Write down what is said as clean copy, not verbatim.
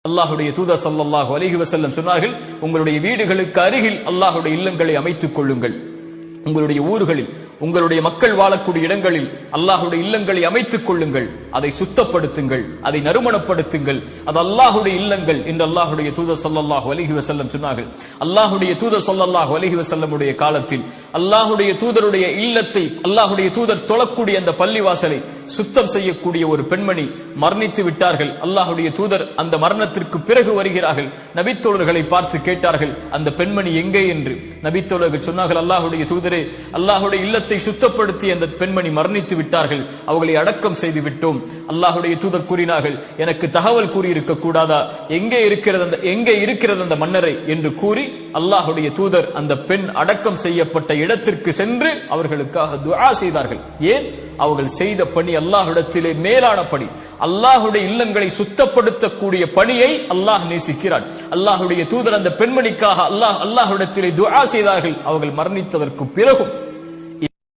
அல்லாஹ்வுடைய தூதர் ஸல்லல்லாஹு அலைஹி வஸல்லம் சொன்னார்கள், உங்களுடைய வீடுகளுக்கு அருகில் அல்லாஹ்வுடைய இல்லங்களை அமைத்துக் கொள்ளுங்கள். உங்களுடைய ஊர்களில், உங்களுடைய மக்கள் வாழக்கூடிய இடங்களில் அல்லாஹ்வுடைய இல்லங்களை அமைத்துக் கொள்ளுங்கள். அதை சுத்தப்படுத்துங்கள், அதை நறுமணப்படுத்துங்கள். அது அல்லாஹ்வுடைய இல்லங்கள் என்று அல்லாஹ்வுடைய தூதர் ஸல்லல்லாஹு அலைஹி வஸல்லம் சொன்னார்கள். அல்லாஹ்வுடைய தூதர் ஸல்லல்லாஹு அலைஹி வஸல்லமுடைய காலத்தில் அல்லாஹ்வுடைய தூதருடைய இல்லத்தை, அல்லாஹ்வுடைய தூதர் தொழக்கூடிய அந்த பள்ளிவாசலை சுத்தம் செய்யக்கூடிய ஒரு பெண்மணி மரணித்து விட்டார்கள். அல்லாஹ்வுடைய தூதர் அந்த மரணத்திற்கு பிறகு வருகிறார்கள். நபித்தோழர்களை பார்த்து கேட்டார்கள், அந்த பெண்மணி எங்கே என்று. நபித்தோழர்கள் சொன்னார்கள், அல்லாஹ்வுடைய தூதரே, அல்லாஹ்வுடைய இல்லத்தை சுத்தப்படுத்தி அந்த பெண்மணி மரணித்து விட்டார்கள், அவர்களை அடக்கம் செய்து விட்டோம். அல்லாஹ்வுடைய தூதர் கூறினார்கள், எனக்கு தகவல் கூறியிருக்க கூடாதா, எங்கே இருக்கிறது அந்த மன்னரை என்று கூறி அல்லாஹ்வுடைய தூதர் அந்த பெண் அடக்கம் செய்யப்பட்ட இடத்திற்கு சென்று அவர்களுக்காக துஆ செய்தார்கள். ஏன்? அவர்கள் செய்த பணி அல்லாஹ்விடத்திலே மேலான பணி. அல்லாஹ்வுடைய இல்லங்களை சுத்தப்படுத்தக்கூடிய பணியை அல்லாஹ் நேசிக்கிறான். அல்லாஹ்வுடைய தூதர் அந்த பெண்மணிக்காக அல்லாஹ்விடத்திலே துஆ செய்தார்கள். அவர்கள் மரணித்ததற்கு பிறகும்